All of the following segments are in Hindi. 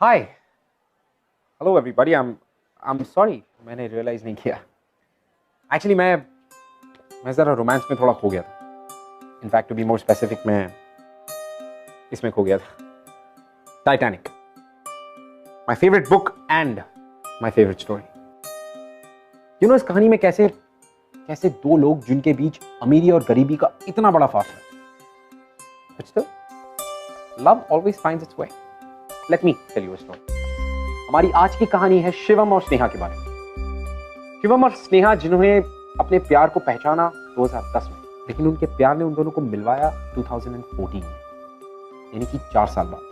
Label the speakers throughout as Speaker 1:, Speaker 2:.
Speaker 1: Hi hello everybody I am sorry मैंने रियलाइज नहीं किया एक्चुअली मैं ज़रा रोमांस में थोड़ा खो गया था in fact to be more specific मैं इसमें खो गया था Titanic my favourite book and my favourite story you know इस कहानी में कैसे कैसे दो लोग जिनके बीच अमीरी और गरीबी का इतना बड़ा फासला है but still love always finds its way let me tell you a story हमारी आज की कहानी है शिवम और स्नेहा के बारे में शिवम और स्नेहा जिन्होंने अपने प्यार को पहचाना 2010 में लेकिन उनके प्यार ने उन दोनों को मिलवाया 2014 में यानी कि 4 साल बाद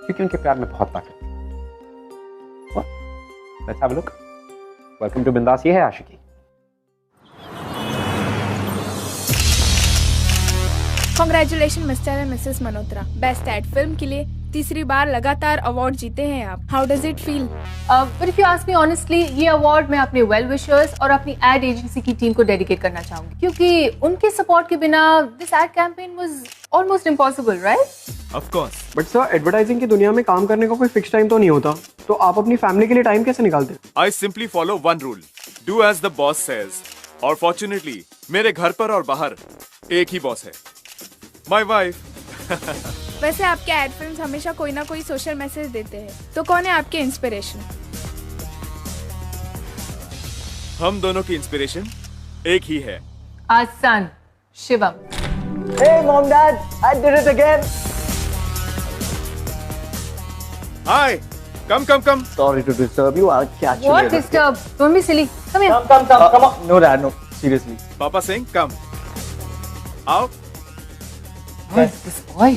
Speaker 1: क्योंकि उनके प्यार में बहुत ताकत थी let's have a look welcome to Bindaas Yeh Hai Aashiqui
Speaker 2: Congratulations Mr and Mrs Malhotra best ad film के लिए तीसरी बार लगातार अवार्ड जीते हैं आप how does it feel
Speaker 3: but if you ask me honestly ये अवार्ड मैं अपने वेल विशर्स और अपनी एड एजेंसी की टीम को डेडिकेट करना चाहूंगी क्योंकि उनके सपोर्ट के बिना this ad campaign was almost impossible right
Speaker 4: of course
Speaker 5: but sir advertising की दुनिया में काम करने का कोई फिक्स टाइम तो नहीं होता तो आप अपनी फैमिली के लिए टाइम कैसे निकालते हैं
Speaker 4: I simply follow one rule do as the boss says और फॉर्चुनेटली मेरे घर पर और बाहर एक ही बॉस है माय वाइफ
Speaker 2: वैसे आपके एड फिल्म्स हमेशा कोई ना कोई सोशल मैसेज देते हैं तो कौन है आपके इंस्पिरेशन
Speaker 4: हम दोनों की इंस्पिरेशन एक ही है
Speaker 3: आज सन Shivam
Speaker 6: Hey mom dad, I did it again.
Speaker 4: Hi come
Speaker 6: Sorry to disturb you. I'll catch you
Speaker 3: what
Speaker 6: later.
Speaker 3: Disturb don't be silly come here
Speaker 6: Come on. No dad, no. Seriously.
Speaker 4: पापा सिंह कम आओ
Speaker 6: This boy.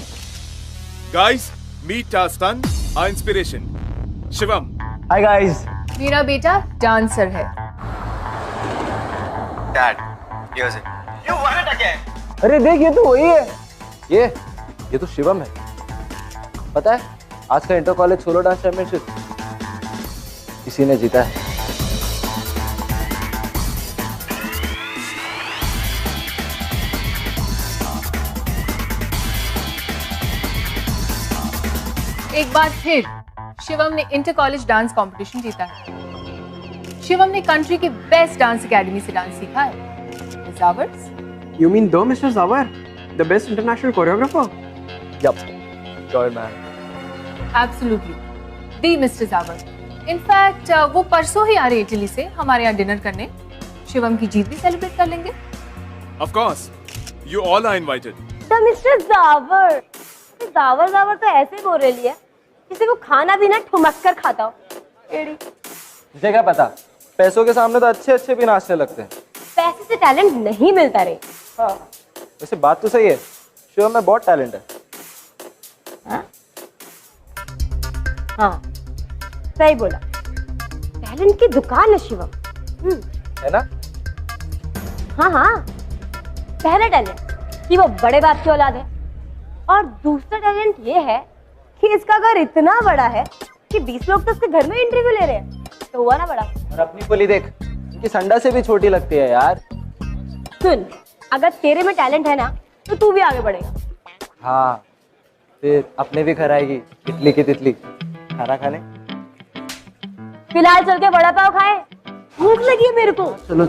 Speaker 4: Guys meet our son our inspiration Shivam
Speaker 6: Hi guys.
Speaker 3: मेरा बेटा डांसर है
Speaker 7: Dad, here's it. You won it again.
Speaker 6: अरे देख ये तो वही है. ये तो शिवम है. पता है आज का inter college solo dance championship इसी ने जीता है.
Speaker 3: एक बार फिर शिवम ने इंटर कॉलेज डांस कंपटीशन जीता है शिवम ने कंट्री के बेस्ट डांस एकेडमी से डांस सीखा है जावर्स
Speaker 5: You mean the Mr. Zawar, the best international choreographer?
Speaker 6: Yup. Sure man.
Speaker 3: Absolutely the mister जावर इनफैक्ट वो परसों ही आ रहे इटली से हमारे यहाँ डिनर करने शिवम की जीत भी सेलिब्रेट कर लेंगे
Speaker 4: of course you all are invited
Speaker 8: the mister जावर जावर तो ऐसे बोल रही है किसी को खाना भी ना ठुमक कर खाता हो एड़ी
Speaker 6: तुझे क्या पता पैसों के सामने तो अच्छे भी नाचने लगते हैं.
Speaker 8: पैसे से टैलेंट नहीं मिलता रे
Speaker 6: हाँ वैसे बात तो सही है शिवम में बहुत टैलेंट है.
Speaker 8: हाँ सही बोला टैलेंट की दुकान है शिवम
Speaker 6: है ना.
Speaker 8: हाँ पहला टैलेंट कि वो बड़े बाप की औलाद है और दूसरा टैलेंट ये है कि इसका घर इतना बड़ा है कि 20 लोग तो उसके घर में इंटरव्यू ले रहे हैं तो हुआ ना बड़ा.
Speaker 6: और अपनी पुली देख उनकी संडा से भी छोटी लगती है यार.
Speaker 8: सुन अगर तेरे में टैलेंट है ना तो तू भी आगे बढ़ेगा.
Speaker 6: हाँ फिर अपने भी घर आएगी इडली की तितली खाना खाने.
Speaker 8: फिलहाल चल के बड़ा पाव खाए भूख लगी है मेरे को.
Speaker 6: चलो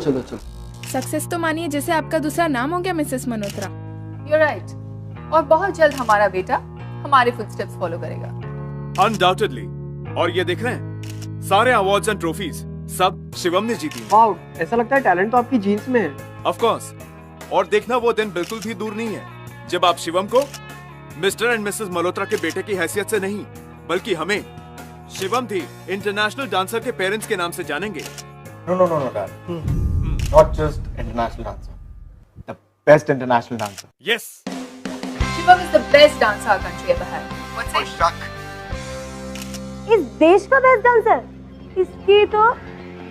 Speaker 2: सक्सेस तो मानिए जैसे आपका दूसरा नाम हो गया मिसेस मल्होत्रा
Speaker 3: यू राइट और बहुत जल्द हमारा बेटा हमारे फुटस्टेप्स फॉलो करेगा
Speaker 4: अनडाउटेडली और ये देख रहे हैं सारे अवार्ड्स एंड ट्रॉफीज सब शिवम ने जीती
Speaker 5: वाओ ऐसा लगता है टैलेंट तो आपकी जीन्स में है.
Speaker 4: ऑफ कोर्स और देखना वो दिन बिल्कुल भी दूर नहीं है जब आप शिवम को मिस्टर एंड मिसेस मल्होत्रा के बेटे की हैसियत से नहीं बल्कि हमें शिवम थी इंटरनेशनल डांसर के पेरेंट्स के नाम से जानेंगे.
Speaker 7: No, Dad. Not just international dancer. The best international dancer.
Speaker 4: Yes
Speaker 3: Shivam is the best dancer our country ever had what's it
Speaker 7: Shak.
Speaker 8: इस देश का बेस्ट डांसर इसकी तो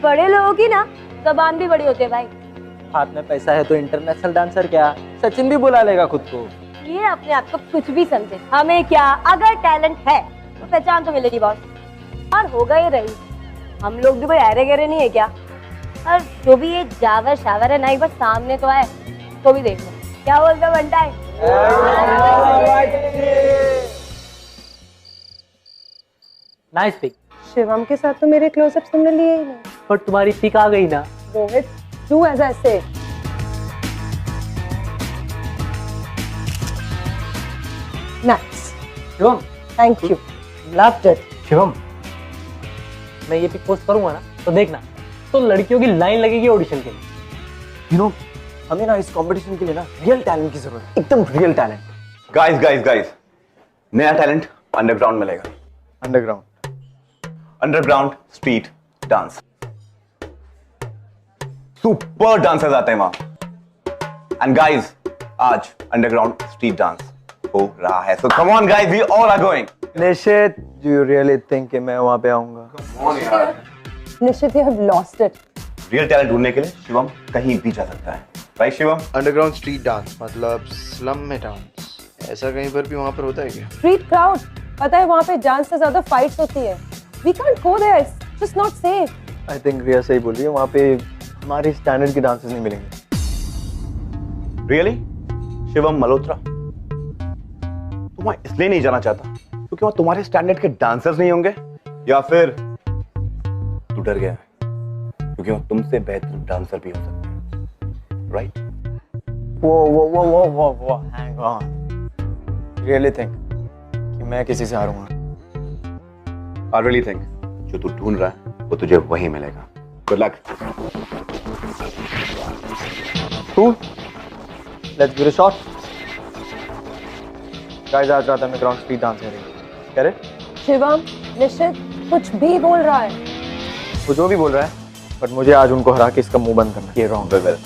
Speaker 8: बड़े लोगों की ना जबान भी बड़ी होती है भाई.
Speaker 6: हाथ में पैसा है तो इंटरनेशनल डांसर क्या सचिन भी बुला लेगा खुद को.
Speaker 8: ये अपने आप को कुछ भी समझे हमें क्या अगर टैलेंट है तो पहचान तो मिलेगी बॉस. और होगा ये रही हम लोग भी कोई अरे गहरे नहीं है क्या. और जो भी ये जावर शावर है ना एक बार सामने तो आए तो भी देख लो क्या बोलते बनता है.
Speaker 9: Nice pick.
Speaker 8: शिवम के साथ तो मेरे क्लोजअप्स तुमने लिए ही नहीं।
Speaker 9: पर तुम्हारी पिक आ गई ना।
Speaker 8: रोहित, डू एज आई से। Nice,
Speaker 9: Shivam,
Speaker 8: thank you, loved it.
Speaker 9: Shivam, मैं ये पिक पोस्ट करूंगा ना तो देखना, तो लड़कियों की लाइन लगेगी ऑडिशन के लिए।
Speaker 6: यू नो, हमें ना इस कंपटीशन के लिए ना रियल टैलेंट की जरूरत है, एकदम रियल टैलेंट।
Speaker 10: गाइस, नया टैलेंट अंडरग्राउंड मिलेगा। Underground street dance. Super dancers आते हैं वहां। एंड गाइस, आज अंडरग्राउंड स्ट्रीट डांस हो रहा है। So come on guys, we all are going.
Speaker 6: Nishit, do you really think कि मैं वहां पे आऊंगा?
Speaker 8: Nishchit, you have lost it.
Speaker 10: Real talent ढूंढने के लिए शिवम कहीं भी जा सकता है, right Shivam?
Speaker 7: Underground street dance मतलब स्लम में डांस, ऐसा कहीं पर भी वहाँ पर होता है क्या?
Speaker 8: स्ट्रीट क्राउड, पता है वहाँ पे डांस से ज्यादा फाइट्स होती है। We can't go there, it's just not safe.
Speaker 6: I think Riya सही बोल रही है, वहाँ पे हमारे स्टैंडर्ड के डांसेस नहीं मिलेंगे।
Speaker 10: रियली? शिवम मल्होत्रा, तुम वहाँ इसलिए नहीं जाना चाहता क्योंकि वहाँ तुम्हारे स्टैंडर्ड के डांसर्स नहीं होंगे, या फिर तू डर गया क्योंकि वहाँ तुमसे बेहतर डांसर भी हो सकते हैं, राइट?
Speaker 6: वो हैंग ऑन। रियली थिंक कि मैं किसी से हारूंगा?
Speaker 10: I really think जो तू ढूंढ रहा है वो तुझे वहीं मिलेगा। Good luck.
Speaker 6: Cool. Let's give it a shot. Guys, आज रात हमें ग्राउंड स्ट्रीट डांस करेंगे। करे?
Speaker 8: शिवम, निश्चित कुछ भी बोल रहा है।
Speaker 6: वो जो भी बोल रहा है, बट मुझे आज उनको हरा के इसका मुंह बंद करना है। ये रॉन्ग।
Speaker 10: Well.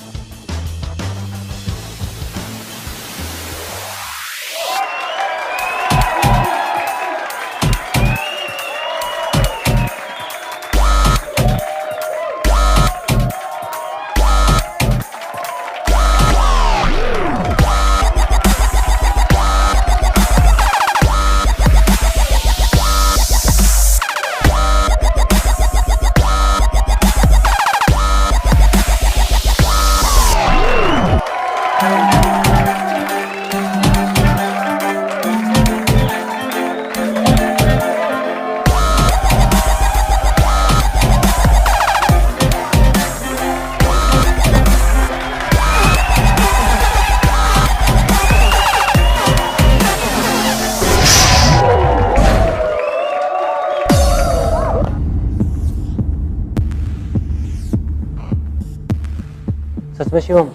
Speaker 9: सच में शिवम,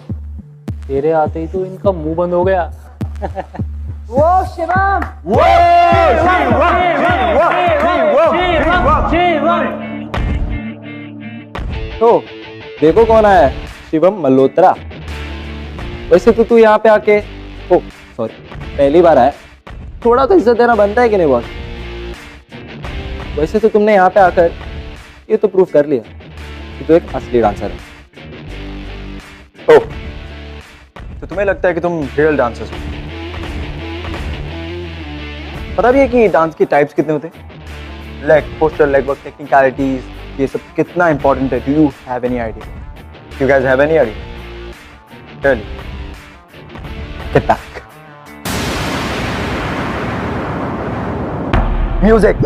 Speaker 9: तेरे आते ही तो इनका मुंह बंद हो गया।
Speaker 8: वो शिवम,
Speaker 6: तो देखो कौन आया है, शिवम मल्होत्रा। वैसे तो तू यहाँ पे आके, ओ सॉरी, पहली बार आया, थोड़ा तो इज्जत देना बनता है कि नहीं बॉस? वैसे तो तुमने यहाँ पे आकर ये तो प्रूव कर लिया कि तू एक असली डांसर है। ओह, तो तुम्हें लगता है कि तुम रियल डांसर्स हो? पता भी है कि डांस की टाइप्स कितने होते हैं? Leg, posture, leg work, technicalities, ये सब कितना इंपॉर्टेंट है? Do you have any idea? You guys have any idea? Really? Get back. Music.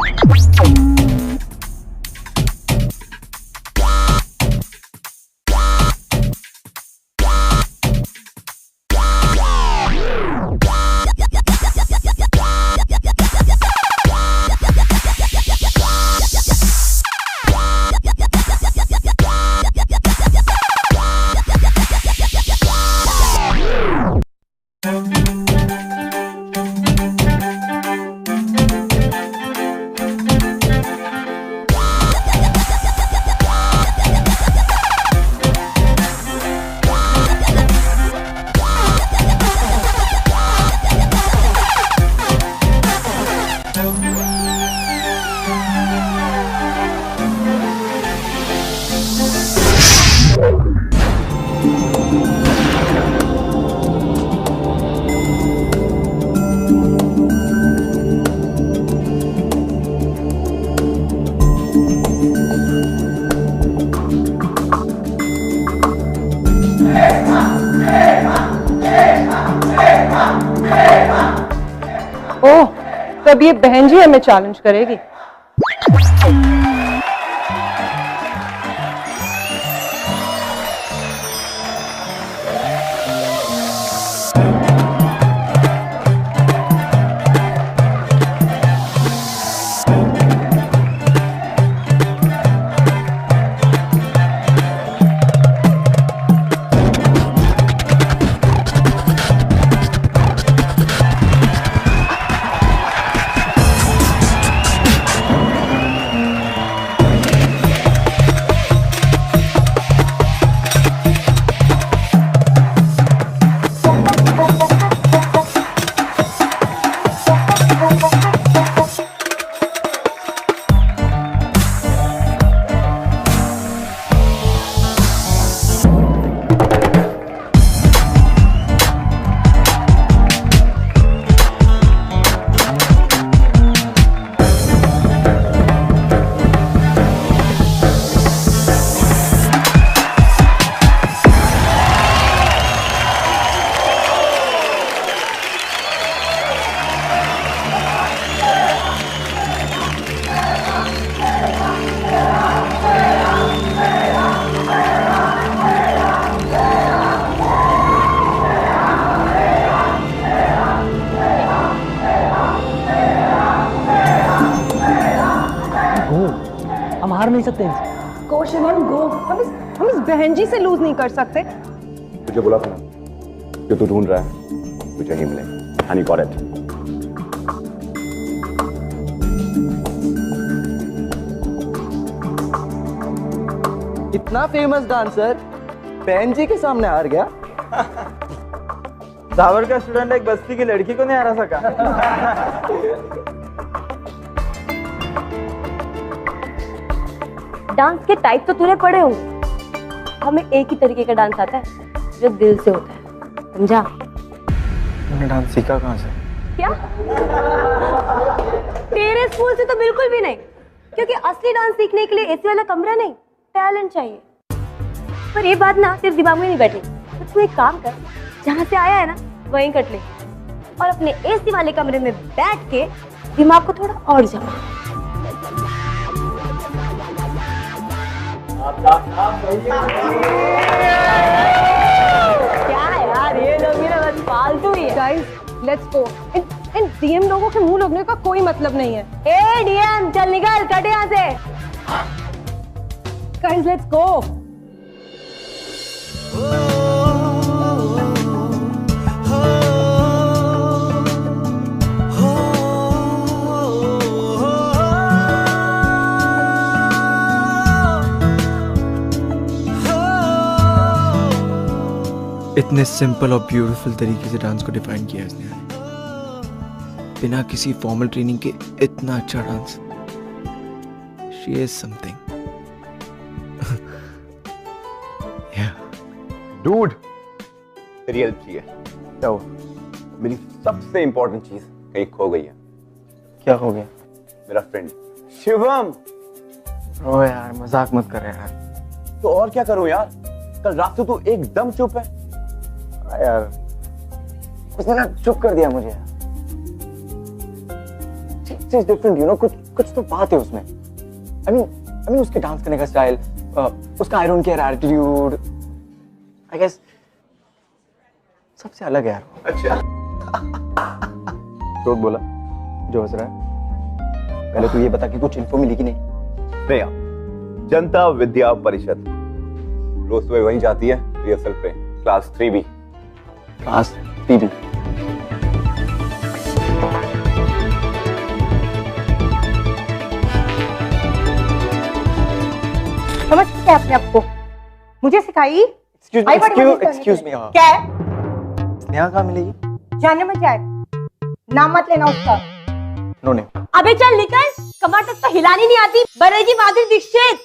Speaker 8: ओह, तब ये बहन जी हमें चैलेंज करेगी।
Speaker 9: हम हार नहीं सकते इनसे।
Speaker 11: गो शिवम गो, हम इस बहन जी से लूज नहीं कर सकते।
Speaker 10: तुझे बोला था ना, जो तू ढूंढ रहा है तुझे ही मिलेगा। And you got it.
Speaker 6: इतना फेमस डांसर बहन जी के सामने हार गया। सावर का स्टूडेंट एक बस्ती की लड़की को नहीं हरा सका।
Speaker 8: डांस के टाइप तो तूने पढ़े होंगे, हमें एक ही तरीके का डांस आता है जो दिल से होता है, समझा?
Speaker 6: तूने डांस सीखा कहाँ से?
Speaker 8: क्या? तेरे स्कूल से तो बिल्कुल भी नहीं, क्योंकि असली डांस सीखने के लिए एसी वाला कमरा नहीं, टैलेंट चाहिए। पर ये बात ना तेरे दिमाग में नहीं बैठी, तो तू एक काम कर, जहाँ से आया है ना वहीं कट ले, और अपने एसी वाले कमरे में बैठ के दिमाग को थोड़ा और जमा। क्या यार, ये लोग भी ना बस फालतू ही है।
Speaker 11: Guys let's go. In DM लोगों के मुंह लगने का कोई मतलब नहीं है।
Speaker 8: ए डीएम चल निकल, कट यहाँ से।
Speaker 11: Guys let's go.
Speaker 6: इतने सिंपल और ब्यूटीफुल तरीके से डांस को डिफाइन किया इसने, बिना किसी फॉर्मल ट्रेनिंग के इतना अच्छा dance. She is something.
Speaker 10: Dude, तेरी हेल्प चाहिए। क्या हुआ? मेरी सबसे इंपॉर्टेंट चीज कहीं खो गई है।
Speaker 6: क्या हो गया?
Speaker 10: मेरा फ्रेंड शिवम।
Speaker 6: ओ यार मजाक मत कर यार।
Speaker 10: तो और क्या करूं यार, कल रात से तू एकदम चुप है।
Speaker 6: यार उसने ना चुप कर दिया मुझे। चीज डिफरेंट यू नो, कुछ तो बात है उसमें। आई मीन उसके डांस करने का स्टाइल, उसका I don't care attitude, I guess सबसे अलग है यार।
Speaker 10: अच्छा
Speaker 6: तो बोला जो हंस रहा है। पहले तू ये बता कि कुछ इन्फो मिली कि नहीं?
Speaker 10: नहीं यार, जनता विद्या परिषद रोज सुबह वहीं जाती है रिहर्सल पे, क्लास 3B।
Speaker 6: Class 3B।
Speaker 11: समझते हैं अपने आप को, मुझे सिखाई।
Speaker 6: Excuse me.
Speaker 11: क्या है?
Speaker 6: स्नेहा कहाँ मिलेगी?
Speaker 11: जाने में जाए, नाम मत लेना उसका।
Speaker 6: No name.
Speaker 8: अबे चल निकल, कमर तक तो हिलानी नहीं आती, बनेगी माधुरी दीक्षित।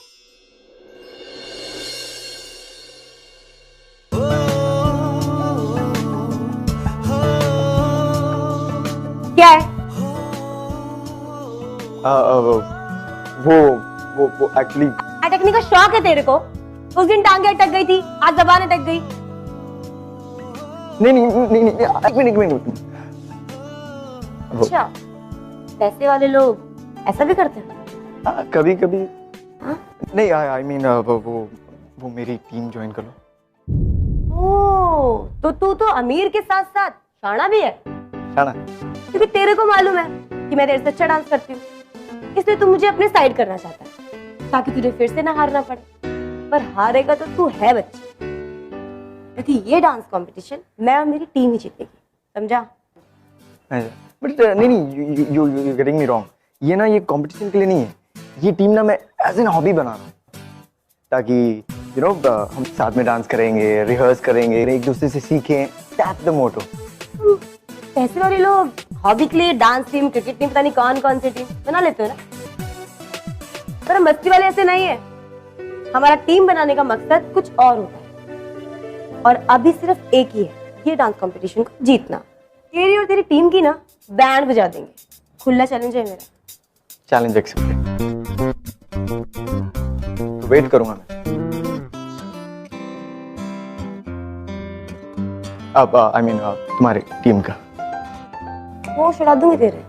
Speaker 8: क्या है?
Speaker 6: वो एक्चुअली
Speaker 8: अटकने का शौक है तेरे को? उस दिन टांगे अटक गई थी, आज जबान अटक गई।
Speaker 6: नहीं एक मिनट।
Speaker 8: अच्छा, पैसे वाले लोग ऐसा भी करते हैं?
Speaker 6: कभी कभी। नहीं आई मीन वो मेरी टीम ज्वाइन कर लो।
Speaker 8: ओह, तो तू तो अमीर के साथ साथ शाना भी है।
Speaker 6: शाना?
Speaker 8: क्योंकि तेरे को मालूम है कि मैं तेरे से अच्छा डांस करती हूँ, इसलिए तू मुझे अपने साइड करना चाहता है ताकि तुझे फिर से ना हारना पड़े। पर हारेगा तो तू है बच्ची, क्योंकि ये डांस कंपटीशन मैं और मेरी टीम ही जीतेगी, समझा?
Speaker 6: बट नहीं यू गेटिंग मी रॉन्ग। ये ना ये कंपटीशन के लिए नहीं है, ये टीम ना मैं एज एन हॉबी बना रहा हूँ, ताकि यू नो हम साथ में डांस करेंगे, रिहर्स करेंगे, एक दूसरे से सीखें। That's the motto.
Speaker 8: पैसे वाले लोग हॉबी के लिए डांस टीम, क्रिकेट टीम, पता नहीं कौन कौन सी टीम बना लेते हो ना, पर हम मस्ती वाले ऐसे नहीं है। हमारा टीम बनाने का मकसद कुछ और होता है, और अभी सिर्फ एक ही है, ये डांस कंपटीशन को जीतना। तेरी और तेरी टीम की ना बैंड बजा देंगे। खुला चैलेंज है मेरा।
Speaker 6: Challenge accepted. तो वेट करूंगा मैं। अब आई मीन तुम्हारी टीम का
Speaker 8: वो छुड़ा दूंगी तेरे।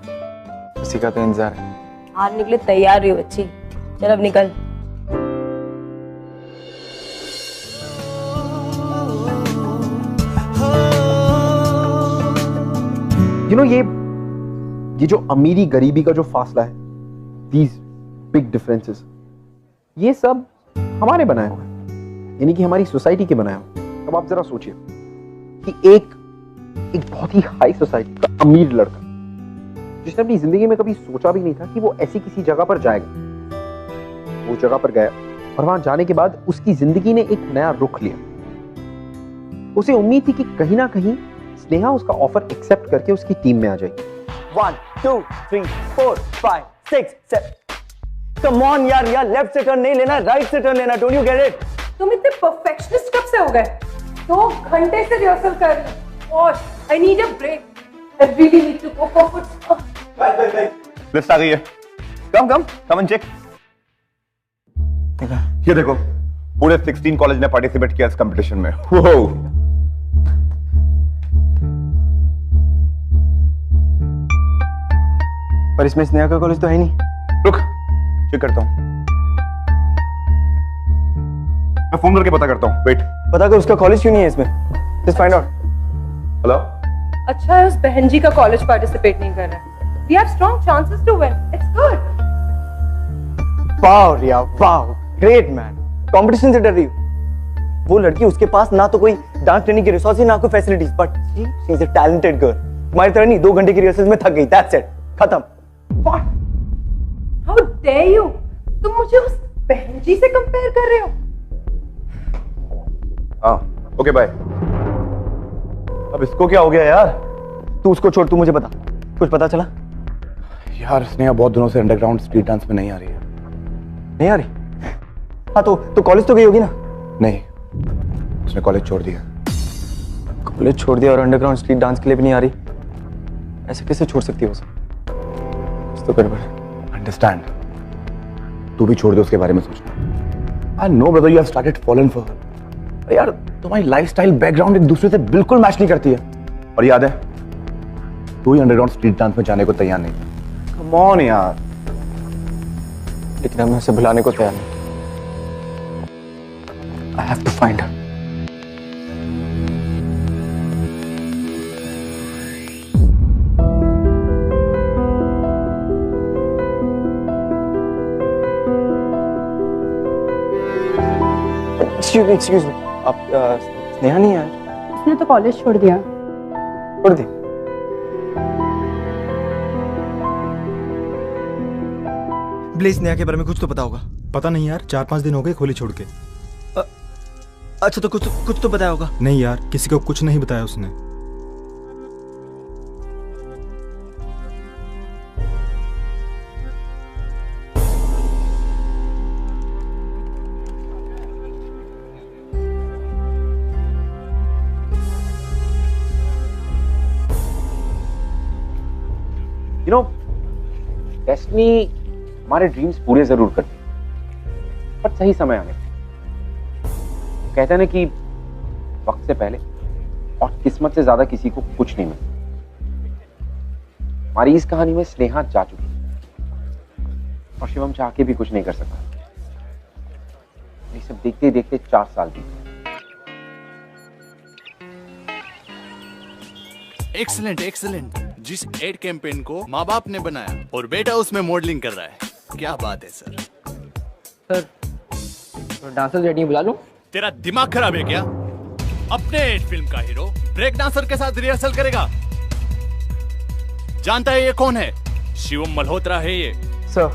Speaker 6: उसी का तो इंतजार है।
Speaker 8: हारने के लिए तैयार रही हो बच्ची, चल अब निकल।
Speaker 1: You know, ये जो अमीरी गरीबी का जो फासला है, these big differences, ये सब हमारे बनाए हुए हैं, यानी कि हमारी सोसाइटी के बनाए हुए। अब आप जरा सोचिए कि एक बहुत ही हाई सोसाइटी का अमीर लड़का जिसने अपनी जिंदगी में कभी सोचा भी नहीं था कि वो ऐसी किसी जगह पर जाएगा, वो जगह पर गया और वहां जाने के बाद उसकी जिंदगी ने एक नया रुख लिया। उसे उम्मीद थी कि कहीं ना कहीं स्नेहा उसका ऑफर एक्सेप्ट करके उसकी टीम में आ जाएगी।
Speaker 6: 1 2 3 4 5 6 7 कम ऑन यार, लेफ्ट से टर्न नहीं लेना, राइट से टर्न लेना, डोंट यू गेट इट?
Speaker 11: तुम इतने परफेक्शनिस्ट कब से हो गए? 2 घंटे से रिहर्सल कर रही हूँ और I need a break. I really need to go for food.
Speaker 10: List आ गई है। Come and check. ये देखो, पूरे 16 कॉलेज ने पार्टिसिपेट किया इस कंपटीशन में। वो
Speaker 6: पर इसमें स्नेहा का कॉलेज तो है नहीं।
Speaker 10: रुक, चेक करता हूं। मैं फोन करके पता करता हूं। वेट,
Speaker 6: पता कर उसका कॉलेज क्यों नहीं है इसमें। Just find out.
Speaker 10: हेलो।
Speaker 11: अच्छा है उस बहन जी का कॉलेज पार्टिसिपेट नहीं कर रहा है। We have strong chances to win. It's good.
Speaker 6: Wow Riya, wow, great man. Competition से डर रही हो? वो लड़की, उसके पास ना तो कोई डांस ट्रेनिंग की रिसोर्सेज ना कोई facilities, but she is a talented girl. तुम्हारी तरह नहीं, 2 घंटे की रिहर्सल में थक गई, दैट्स इट, खत्म।
Speaker 11: What? How dare you? तुम मुझे उस बहन जी से कंपेयर कर रहे हो?
Speaker 10: हाँ, ओके बाय। अब इसको क्या हो गया यार?
Speaker 6: तू उसको छोड़, तू मुझे बता, कुछ पता चला?
Speaker 10: यार स्नेहा बहुत दिनों से अंडरग्राउंड स्ट्रीट डांस में नहीं आ रही है।
Speaker 6: नहीं आ रही? हाँ तो कॉलेज तो गई होगी ना?
Speaker 10: नहीं, उसने कॉलेज छोड़ दिया।
Speaker 6: कॉलेज छोड़ दिया और अंडरग्राउंड स्ट्रीट डांस के लिए भी नहीं आ रही? ऐसे कैसे छोड़ सकती हो उसे? तो गड़बड़।
Speaker 10: अंडरस्टैंड, तू भी छोड़ दे उसके बारे में सोचना। I know brother, you have started following for her. यार तुम्हारी लाइफस्टाइल, बैकग्राउंड एक दूसरे से बिल्कुल मैच नहीं करती है। और याद है, तू ही अंडरग्राउंड स्ट्रीट डांस में जाने को तैयार नहीं था। कम ऑन यार।
Speaker 6: लेकिन मैं उसे बुलाने को तैयार नहीं। I have to find her. Excuse me, आप स्नेहा नहीं है?
Speaker 11: उसने तो कॉलेज छोड़ दिया।
Speaker 6: छोड़ दी?
Speaker 12: ब्लेज, स्नेहा के बारे में कुछ तो पता होगा।
Speaker 13: पता नहीं यार, 4-5 दिन हो गए खोली छोड़ के।
Speaker 12: अच्छा, तो कुछ तो बताया होगा।
Speaker 13: नहीं यार, किसी को कुछ नहीं बताया उसने।
Speaker 1: You know, डेस्टिनी हमारे ड्रीम्स पूरे जरूर करती है, पर सही समय आने पे। कहते हैं ना कि वक्त से पहले और किस्मत से ज्यादा किसी को कुछ नहीं मिलता। हमारी इस कहानी में स्नेहा जा चुकी है और शिवम चाह के भी कुछ नहीं कर सकता। ये सब देखते देखते 4 साल बीत गए।
Speaker 4: Excellent excellent. जिस एड कैंपेन को माँ बाप ने बनाया और बेटा उसमें मॉडलिंग कर रहा है, क्या बात है सर।
Speaker 9: सर, तो डांसर जेडी बुला लूं?
Speaker 4: तेरा दिमाग खराब है क्या? अपने एड फिल्म का हीरो ब्रेक डांसर के साथ रिहर्सल करेगा? जानता है ये कौन है? शिवम मल्होत्रा है ये।
Speaker 6: सर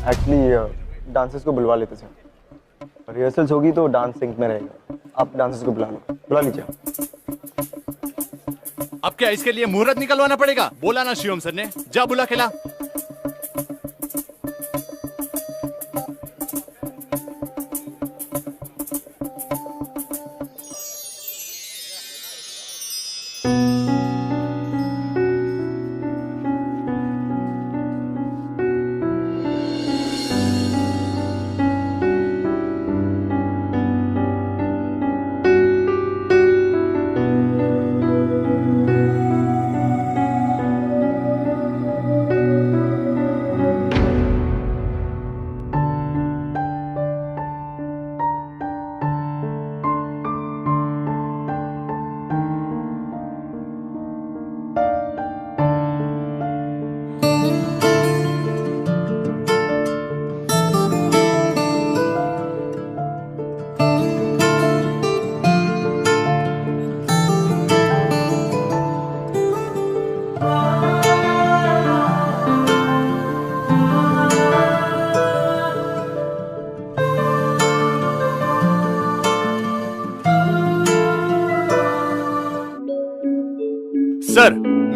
Speaker 6: एक्चुअली डांसर्स को बुलवा लेते सर। रिहर्सल्स होगी तो डांस सिंक में रहेगा। आप डांसर्स को बुला लीजिए।
Speaker 4: अब क्या इसके लिए मुहूर्त निकलवाना पड़ेगा? बोला ना शिवम सर ने, जा बुला के ला।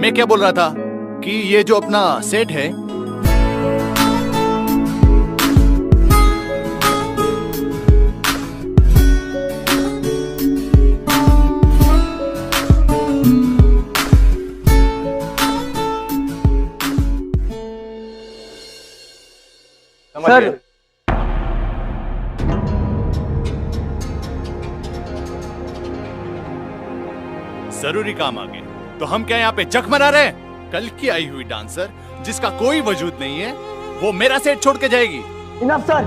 Speaker 4: मैं क्या बोल रहा था कि ये जो अपना सेट है,
Speaker 6: सर
Speaker 4: जरूरी काम आ गए तो हम क्या यहाँ पे जख मना रहे हैं? कल की आई हुई डांसर जिसका कोई वजूद नहीं है, वो मेरा सेट छोड़ के जाएगी।
Speaker 6: इनफ सर,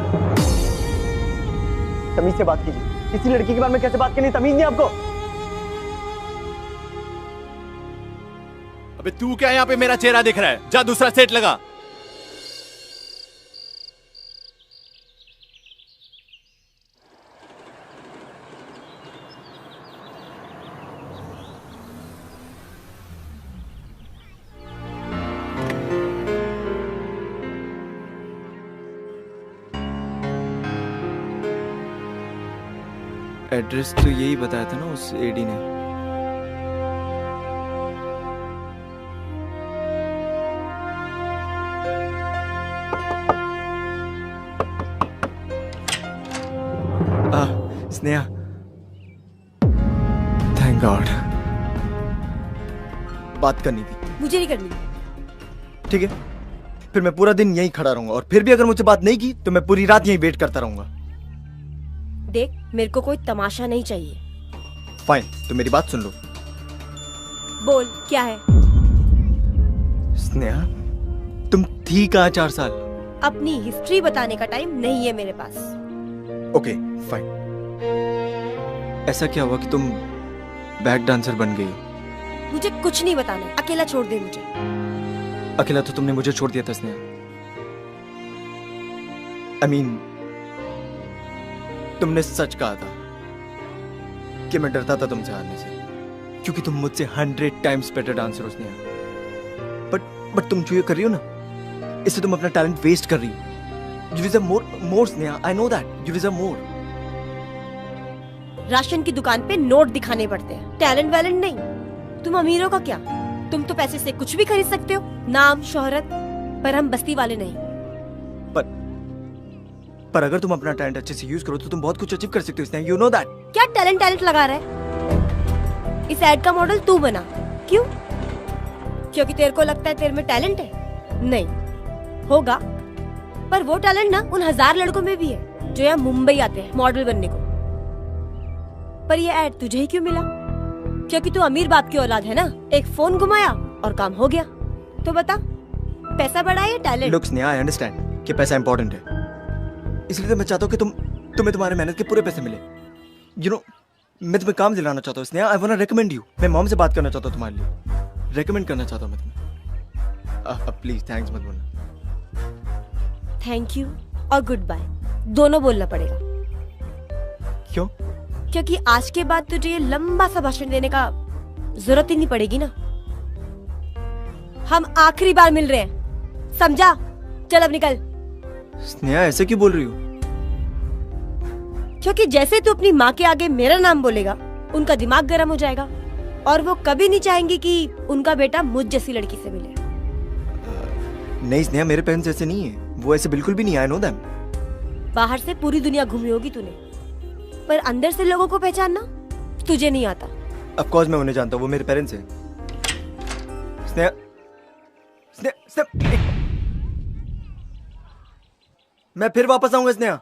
Speaker 6: तमीज से बात कीजिए। किसी लड़की के बारे में कैसे बात करनी, तमीज नहीं आपको?
Speaker 4: अबे तू क्या यहाँ पे मेरा चेहरा दिख रहा है? जा दूसरा सेट लगा।
Speaker 12: एड्रेस तो यही बताया था ना उस एडी ने। Sneha, thank God. बात करनी थी।
Speaker 8: मुझे नहीं करनी।
Speaker 12: ठीक है, फिर मैं पूरा दिन यहीं खड़ा रहूंगा, और फिर भी अगर मुझसे बात नहीं की तो मैं पूरी रात यहीं वेट करता रहूंगा।
Speaker 8: देख, मेरे को कोई तमाशा नहीं चाहिए।
Speaker 12: फाइन, तो मेरी बात सुन लो।
Speaker 8: बोल, क्या है?
Speaker 12: स्नेहा, तुम थी कहाँ 4 साल?
Speaker 8: अपनी हिस्ट्री बताने का टाइम नहीं है मेरे पास।
Speaker 12: Okay fine. ऐसा क्या हुआ कि तुम बैक डांसर बन गई?
Speaker 8: मुझे कुछ नहीं बताना, अकेला छोड़ दे मुझे।
Speaker 12: अकेला तो तुमने मुझे छोड़ दिया था स्नेहा। I mean, तुमने सच कहा था कि मैं डरता था तुमसे हारने से, क्योंकि तुम मुझसे 100 टाइम्स बेटर डांसर हो स्नेहा। बट तुम जो ये कर रही हो ना, इससे तुम अपना टैलेंट वेस्ट कर रही हो। You deserve more Sneha, I know that. You deserve more.
Speaker 8: Ration की दुकान पे नोट दिखाने पड़ते हैं, टैलेंट वैलेंट नहीं। तुम अमीरों का क्या? तुम तो पैसे से कुछ भी खरीद सकते हो, नाम शोहरत, पर हम बस्ती वाले नहीं।
Speaker 12: पर अगर तुम अपना टैलेंट अच्छे से यूज करो तो तुम बहुत कुछ अचीव कर सकते हो स्नेहा, you know that.
Speaker 8: क्या टैलेंट लगा रहा है? इस एड का मॉडल तू बना। क्यों? क्योंकि तेरे को लगता है तेरे में टैलेंट है? नहीं होगा, पर वो टैलेंट ना उन 1000 लड़कों में भी है जो यहाँ मुंबई आते हैं मॉडल बनने को। पर ये एड तुझे ही क्यों मिला? क्योंकि तू अमीर बाप की औलाद है ना। एक फोन घुमाया और काम हो गया। तो बता, पैसा बड़ा है या talent?
Speaker 12: Look Sneha, I understand कि पैसा इंपॉर्टेंट है, इसलिए तो मैं चाहता हूँ कि तुम्हें तुम्हारे मेहनत के पूरे पैसे मिले। You know, मैं तुम्हें काम दिलाना चाहता हूँ Sneha. I wanna recommend you. मैं मॉम से बात करना चाहता हूँ तुम्हारे लिए, रेकमेंड करना चाहता हूँ मैं तुम्हें। प्लीज थैंक्स मत बोलना।
Speaker 8: थैंक यू और गुड बाय दोनों बोलना पड़ेगा।
Speaker 12: क्यों?
Speaker 8: क्योंकि आज के बाद तुझे ये लंबा सा भाषण देने का जरूरत ही नहीं पड़ेगी ना। हम आखिरी बार मिल रहे हैं, समझा? चल अब निकल।
Speaker 12: स्नेहा, ऐसे क्यों बोल रही हो?
Speaker 8: क्योंकि जैसे तू अपनी माँ के आगे मेरा नाम बोलेगा, उनका दिमाग गर्म हो जाएगा और वो कभी नहीं चाहेंगे कि उनका बेटा मुझ जैसी लड़की से मिले।
Speaker 12: नहीं स्नेहा, मेरे पेरेंट्स ऐसे नहीं है, वो ऐसे बिल्कुल भी नहीं। I know them.
Speaker 8: बाहर से पूरी दुनिया घूमी होगी तूने, पर अंदर से लोगों को पहचानना तुझे नहीं आता।
Speaker 12: ऑफ कोर्स मैं उन्हें जानता हूँ, वो मेरे पेरेंट्स हैं। स्नेहा, स्नेहा, मैं फिर वापस आऊंगा स्नेहा।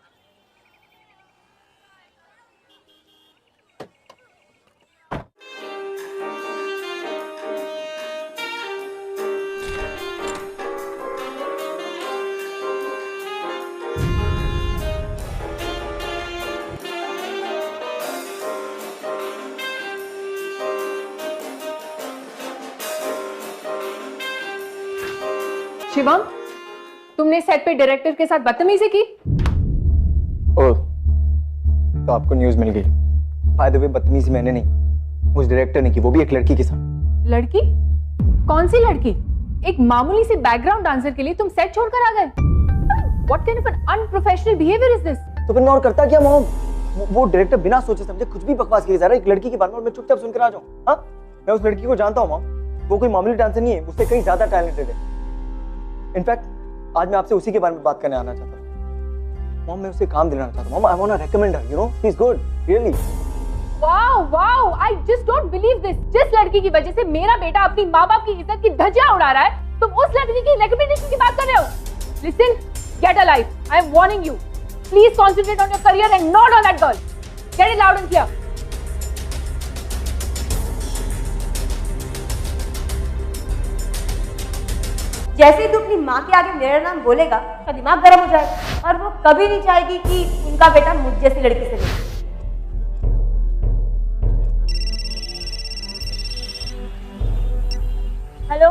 Speaker 3: शिवम, तुमने सेट पे डायरेक्टर के साथ बदतमीजी की?
Speaker 6: ओह, तो आपको न्यूज़ मिल गई। बाय द वे, बदतमीजी मैंने नहीं, उस डायरेक्टर ने की, वो भी एक लड़की के साथ।
Speaker 3: लड़की? कौन सी लड़की? एक मामूली सी बैकग्राउंड डांसर के लिए तुम सेट छोड़कर आ गए? What kind of an unprofessional behavior is this?
Speaker 6: तो फिर मैं और करता क्या मॉम? वो डायरेक्टर बिना सोचे समझे कुछ भी बकवास किए जा रहा है एक लड़की के बारे में, और मैं चुपचाप सुनकर आ जाऊं? हाँ, मैं उस लड़की को जानता हूँ मॉम। वो कोई मामूली डांसर नहीं है, उससे कहीं ज्यादा टैलेंटेड है। इनफैक्ट आज मैं आपसे उसी के बारे में बात करने आना चाहता हूँ। मॉम, मैं उसे काम दिलाना चाहता हूँ। Mom, I want to recommend her, you know, she is good, really.
Speaker 3: Wow, I just don't believe this. जिस लड़की की वजह से मेरा बेटा अपनी माँ बाप की इज्जत की धज्जियां उड़ा रहा है, तुम उस लड़की की रिकमेंडेशन की बात कर रहे हो? Listen, get a life, I am warning you. Please concentrate on your career and not on that girl. Get it loud and clear.
Speaker 8: जैसे ही तू अपनी माँ के आगे मेरा नाम बोलेगा, उसका दिमाग गर्म हो जाएगा और वो कभी नहीं चाहेगी कि उनका बेटा मुझ जैसी लड़की से मिले। हेलो,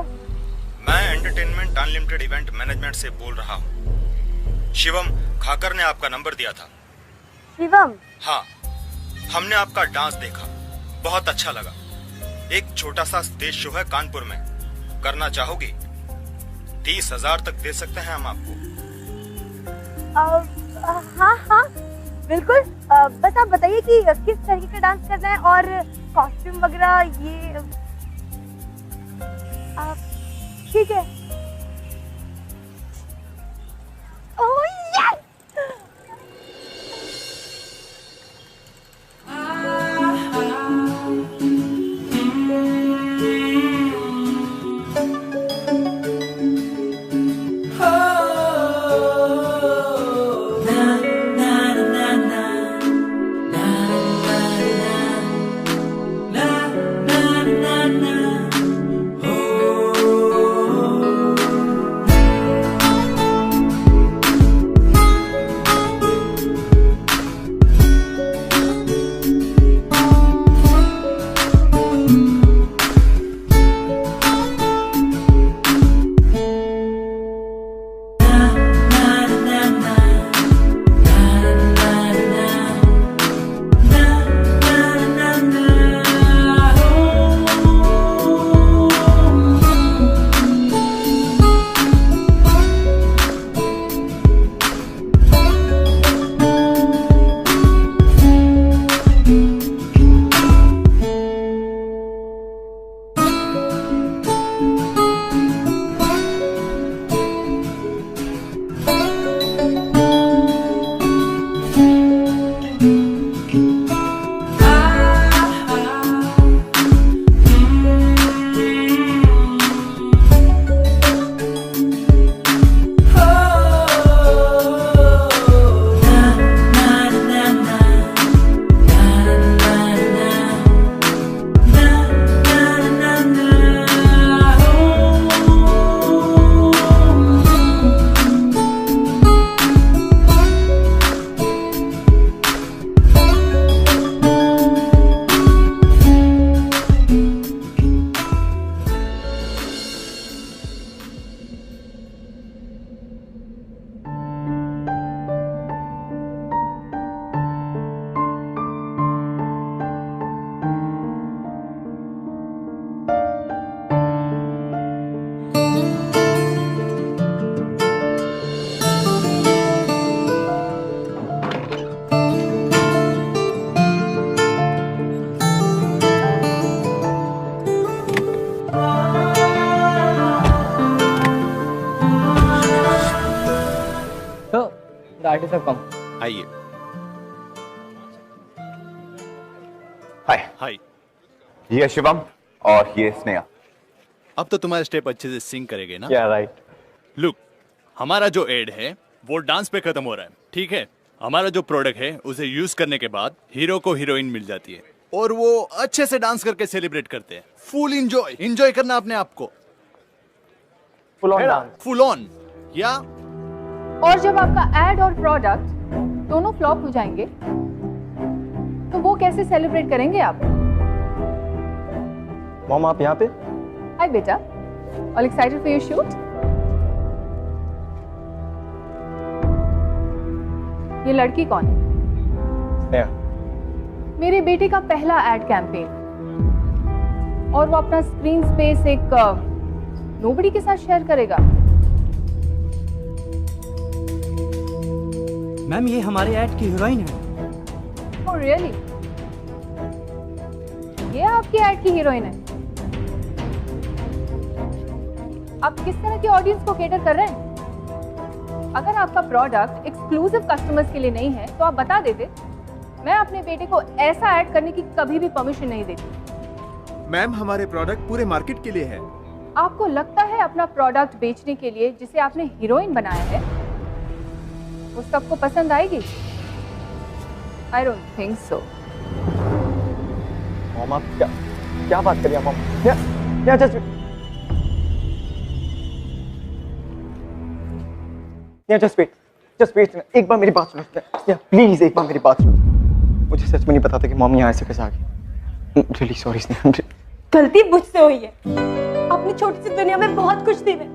Speaker 14: मैं एंटरटेनमेंट अनलिमिटेड इवेंट मैनेजमेंट से बोल रहा हूँ। शिवम खाकर ने आपका नंबर दिया था।
Speaker 8: शिवम?
Speaker 14: हाँ, हमने आपका डांस देखा, बहुत अच्छा लगा। एक छोटा सा स्टेज शो है कानपुर में, करना चाहोगी? 30,000 तक दे सकते हैं हम आपको।
Speaker 8: हाँ हाँ बिल्कुल। बस आप बताइए कि किस तरीके का डांस करना है और कॉस्ट्यूम वगैरह ये। ठीक है। Oh yes!
Speaker 6: Artist have come.
Speaker 4: आइए।
Speaker 10: हाय।
Speaker 4: हाय।
Speaker 10: ये शिवम और ये स्नेहा।
Speaker 4: अब तो तुम्हारे स्टेप अच्छे से सिंक करेंगे ना?
Speaker 6: Yeah, right.
Speaker 4: लुक, हमारा जो एड है वो डांस पे खत्म हो रहा है, ठीक है? हमारा जो प्रोडक्ट है उसे यूज करने के बाद हीरो को हीरोइन मिल जाती है और वो अच्छे से डांस करके सेलिब्रेट करते हैं। फुल एंजॉय करना अपने आप को।
Speaker 6: Full on dance.
Speaker 4: Full on. या
Speaker 3: और जब आपका एड और प्रोडक्ट दोनों फ्लॉप हो जाएंगे तो वो कैसे सेलिब्रेट करेंगे आप?
Speaker 6: मॉम, आप यहाँ पे?
Speaker 3: हाय बेटा, all excited for your shoot? ये लड़की कौन है?
Speaker 6: स्नेहा।
Speaker 3: मेरे बेटे का पहला एड कैंपेन और वो अपना स्क्रीन स्पेस एक नोबडी के साथ शेयर करेगा।
Speaker 15: मैम, ये हमारे ऐड की हीरोइन है।
Speaker 3: Oh really? ये आपकी ऐड की हीरोइन है? आप किस तरह की ऑडियंस को केटर कर रहे हैं? अगर आपका प्रोडक्ट एक्सक्लूसिव कस्टमर्स के लिए नहीं है तो आप बता देते। मैं अपने बेटे को ऐसा ऐड करने की कभी भी परमिशन नहीं देती।
Speaker 4: मैम, हमारे प्रोडक्ट पूरे मार्केट के लिए है।
Speaker 3: आपको लगता है अपना प्रोडक्ट बेचने के लिए जिसे आपने हीरोइन बनाया है वो सबको पसंद आएगी? I don't think so.
Speaker 6: Mom, आप क्या बात कर रही हैं मॉम? जस्ट वेट, एक बार मेरी बात सुनो। प्लीज एक बार मेरी बात सुनो। मुझे सच में नहीं पता था कि मॉम यहाँ ऐसे कैसे आ गई। Really sorry Sneha.
Speaker 8: गलती मुझसे हुई है। अपनी छोटी सी दुनिया में बहुत खुश थी मैं।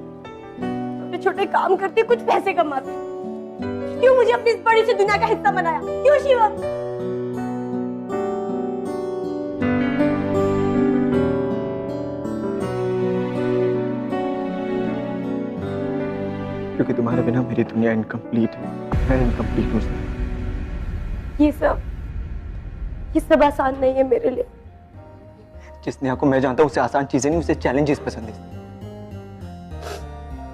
Speaker 8: छोटे छोटे काम करती, कुछ पैसे कमाती। क्यों मुझे अपनी इस बड़ी सी दुनिया का हिस्सा बनाया? क्यों शिवम?
Speaker 6: क्योंकि तुम्हारे बिना मेरी दुनिया इनकम्प्लीट है। मैं इनकम्प्लीट हूँ।
Speaker 8: ये सब आसान नहीं है मेरे लिए।
Speaker 6: जिस नेहा को मैं जानता हूँ उसे आसान चीजें नहीं, उसे चैलेंजेस पसंद है।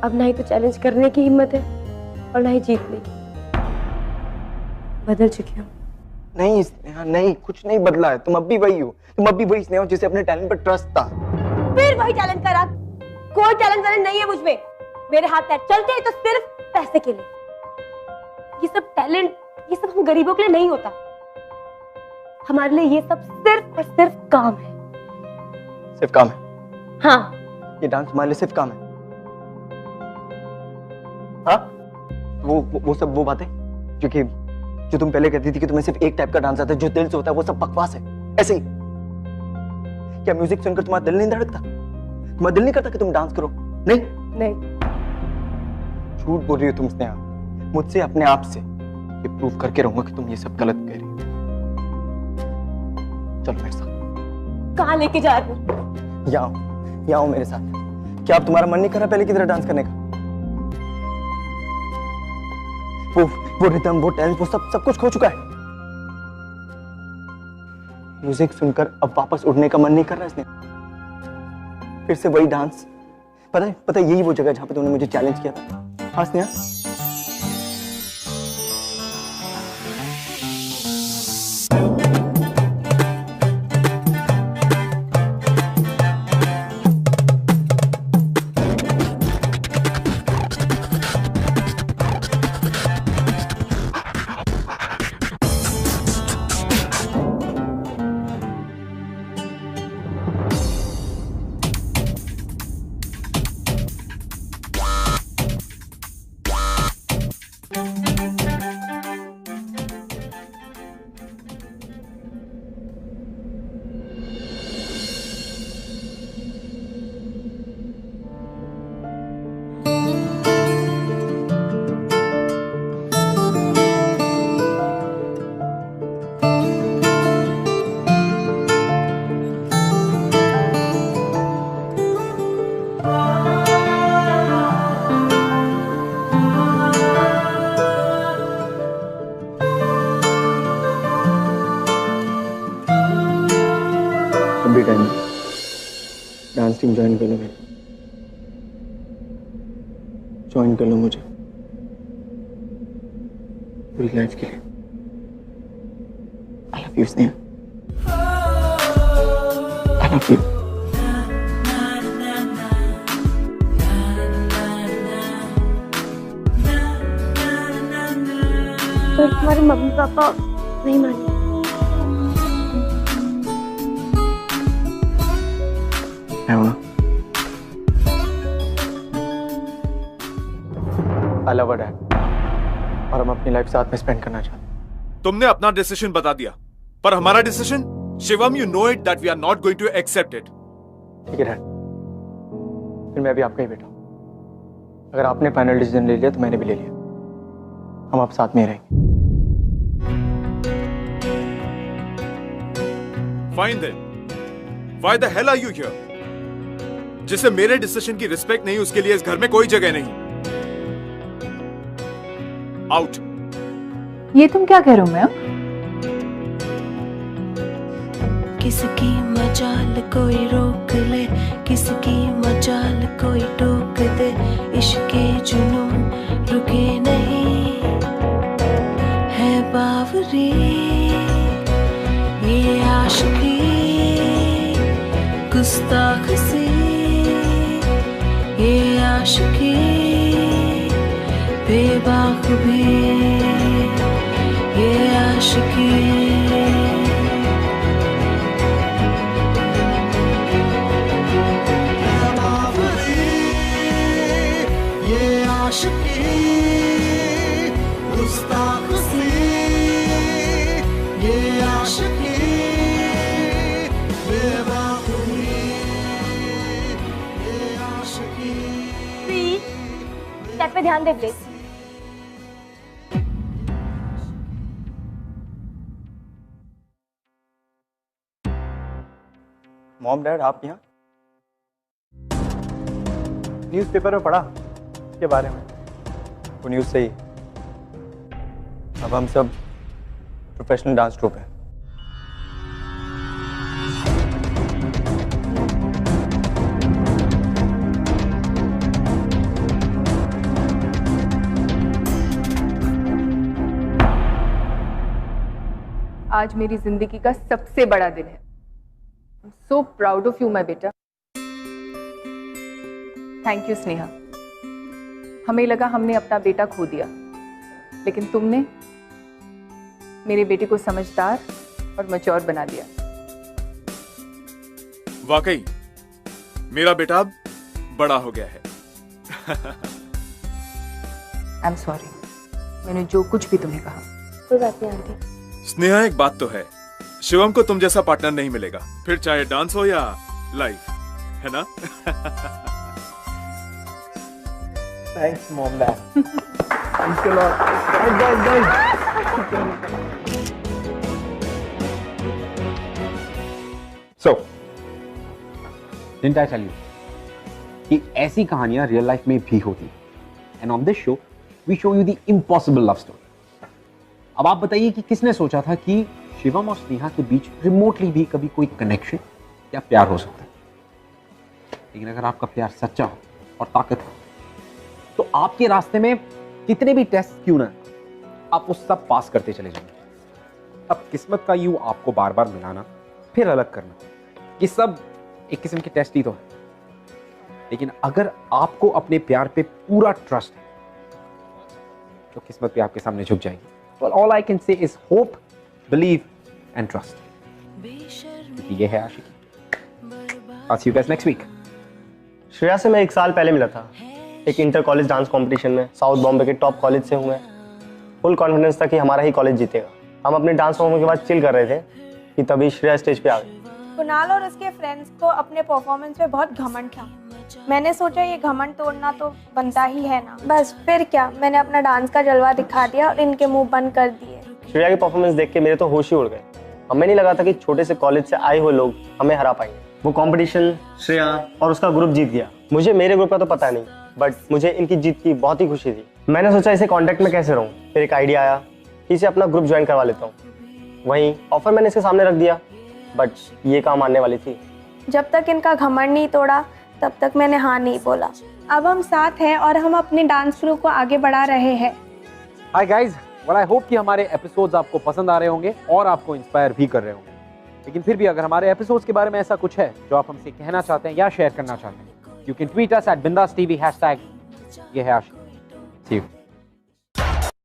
Speaker 8: अब ना ही तो चैलेंज करने की हिम्मत है और ना ही जीतने की। बदल चुकी हूँ।
Speaker 6: नहीं स्नेहा, नहीं, कुछ नहीं बदला है। तुम अब भी वही हो। तुम अब भी वही स्नेहा हो जिसे अपने टैलेंट पर ट्रस्ट था।
Speaker 8: फिर वही टैलेंट करा। कोई टैलेंट नहीं है मुझमें। मेरे हाथ पैर चलते हैं तो सिर्फ पैसे के लिए। ये सब टैलेंट, ये सब हम गरीबों के लिए नहीं होता। हमारे लिए ये सब सिर्फ और सिर्फ काम है।
Speaker 6: सिर्फ काम है?
Speaker 8: हाँ।
Speaker 6: ये डांस हमारे लिए सिर्फ काम है? हाँ? वो बातें जो तुम पहले कहती थी कि तुम्हें सिर्फ एक टाइप का डांस आता है जो दिल से होता है, वो सब बकवास है। ऐसे ही क्या म्यूजिक सुनकर तुम्हारा दिल नहीं धड़कता? तुम्हारा दिल नहीं करता कि तुम डांस करो? नहीं। झूठ बोल रही हो तुम स्नेहा। मुझसे, अपने आप से ये प्रूव करके रहूंगा कि तुम ये सब गलत कह रही हो। चलो मेरे साथ।
Speaker 8: कहाँ लेके जा रही हो?
Speaker 6: यहाँ आओ मेरे साथ। क्या अब तुम्हारा मन नहीं कर रहा पहले की तरह डांस करने का? वो रिदम, वो टैलेंट, वो सब कुछ खो चुका है। म्यूजिक सुनकर अब वापस उड़ने का मन नहीं कर रहा इसने। फिर से वही डांस। पता है यही वो जगह जहां पे तुमने मुझे चैलेंज किया था। हाँ स्नेहा? डांस टीम ज्वाइन कर लो मेरी। ज्वाइन कर लो मुझे पूरी लाइफ के लिए। I love you Sneha. I love you.
Speaker 8: पर तुम्हारे मम्मी पापा नहीं माने।
Speaker 6: I love her dad। और हम अपनी लाइफ साथ में स्पेंड करना चाहते हैं।
Speaker 4: तुमने अपना डिसीजन बता दिया, पर हमारा decision, Shivam, you know it that we are not going to accept it.
Speaker 6: ठीक है डैड, फिर मैं भी आपका ही बेटा हूं। अगर आपने फाइनल डिसीजन ले लिया तो मैंने भी ले लिया। हम आप साथ में रहेंगे।
Speaker 4: Fine then, why the hell are you here? जिसे मेरे डिसीजन की रिस्पेक्ट नहीं, उसके लिए इस घर में कोई जगह नहीं। आउट।
Speaker 3: ये तुम क्या कह रहे हो मैम?
Speaker 16: किसकी मजाल कोई रोक ले, किसकी मजाल कोई टोक दे, इश्के जुनून रुके नहीं है बावरी, ये आशिकी गुस्ताख सी, ये आशिकी बेबाक भी, ये आशिकी
Speaker 8: पे ध्यान दे प्लीज।
Speaker 6: मॉम डैड आप यहाँ?
Speaker 5: न्यूज़पेपर में पढ़ा के बारे में।
Speaker 6: वो न्यूज़ सही। अब हम सब प्रोफेशनल डांस ट्रूप है।
Speaker 3: आज मेरी जिंदगी का सबसे बड़ा दिन है। I'm so proud of you, my बेटा। Thank you Sneha. हमें लगा हमने अपना बेटा खो दिया, लेकिन तुमने मेरे बेटे को समझदार और मैच्योर बना दिया।
Speaker 4: वाकई मेरा बेटा अब बड़ा हो गया है।
Speaker 3: आई एम सॉरी, मैंने जो कुछ भी तुम्हें कहा।
Speaker 8: कोई बात नहीं आंटी।
Speaker 4: स्नेहा एक बात तो है, शिवम को तुम जैसा पार्टनर नहीं मिलेगा, फिर चाहे डांस हो या लाइफ, है ना?
Speaker 5: Thanks mom dad. Thanks a lot. Guys
Speaker 1: So, didn't I tell you कि ऐसी कहानियां रियल लाइफ में भी होती हैं। And on this show we show you the impossible love story. अब आप बताइए कि किसने सोचा था कि शिवम और स्नेहा के बीच रिमोटली भी कभी कोई कनेक्शन या प्यार हो सकता है। लेकिन अगर आपका प्यार सच्चा हो और ताकत हो, तो आपके रास्ते में कितने भी टेस्ट क्यों ना, आप वो सब पास करते चले जाएंगे। अब किस्मत का यू आपको बार बार मिलाना फिर अलग करना, ये सब एक किस्म के टेस्ट ही तो है। लेकिन अगर आपको अपने प्यार पे पूरा ट्रस्ट है, तो किस्मत भी आपके सामने झुक जाएगी। Well, all I can say is hope, believe, and trust. ये है आशिकी। I'll see you guys next week.
Speaker 17: Shreya से मैं 1 साल पहले मिला था, एक इंटर कॉलेज डांस कंपटीशन में। साउथ बॉम्बे के टॉप कॉलेज से हूँ मैं। फुल कॉन्फिडेंस था कि हमारा ही कॉलेज जीतेगा। हम अपने डांस परफॉर्मेंस के बाद चिल कर रहे थे कि तभी श्रेया स्टेज पे आ गई।
Speaker 18: कुणाल और उसके फ्रेंड्स को अपने परफॉर्मेंस पे बहुत घमंड था। मैंने सोचा ये घमंड तोड़ना तो बनता ही है ना। बस फिर क्या, मैंने अपना डांस का जलवा दिखा दिया और इनके मुंह बंद कर दिए।
Speaker 17: श्रेया की परफॉर्मेंस देख के मेरे तो होश ही उड़ गए। हमें नहीं लगा था कि छोटे से कॉलेज से आए हुए लोग हमें हरा पाएंगे। वो कंपटीशन श्रेया और उसका ग्रुप जीत गया। मुझे मेरे ग्रुप का तो पता नहीं, बट मुझे इनकी जीत की बहुत ही खुशी थी। मैंने सोचा इसे कांटेक्ट में कैसे रहूं। फिर एक आइडिया आया कि इसे अपना ग्रुप ज्वाइन करवा लेता हूँ। वहीं ऑफर मैंने इसके सामने रख दिया, बट ये काम आने वाली थी।
Speaker 18: जब तक इनका घमंड नहीं तोड़ा तब तक मैंने हाँ नहीं बोला। अब हम साथ हैं और हम अपने डांस ग्रुप को आगे बढ़ा रहे हैं।
Speaker 1: Hi guys, well I hope कि हमारे एपिसोड्स आपको पसंद आ रहे होंगे और आपको इंस्पायर भी कर रहे होंगे। लेकिन फिर भी अगर हमारे एपिसोड्स के बारे में ऐसा कुछ है जो आप हमसे कहना चाहते हैं या शेयर करना चाहते हैं, you can tweet us @BindasTV #। ये है आशिकी। सी यू।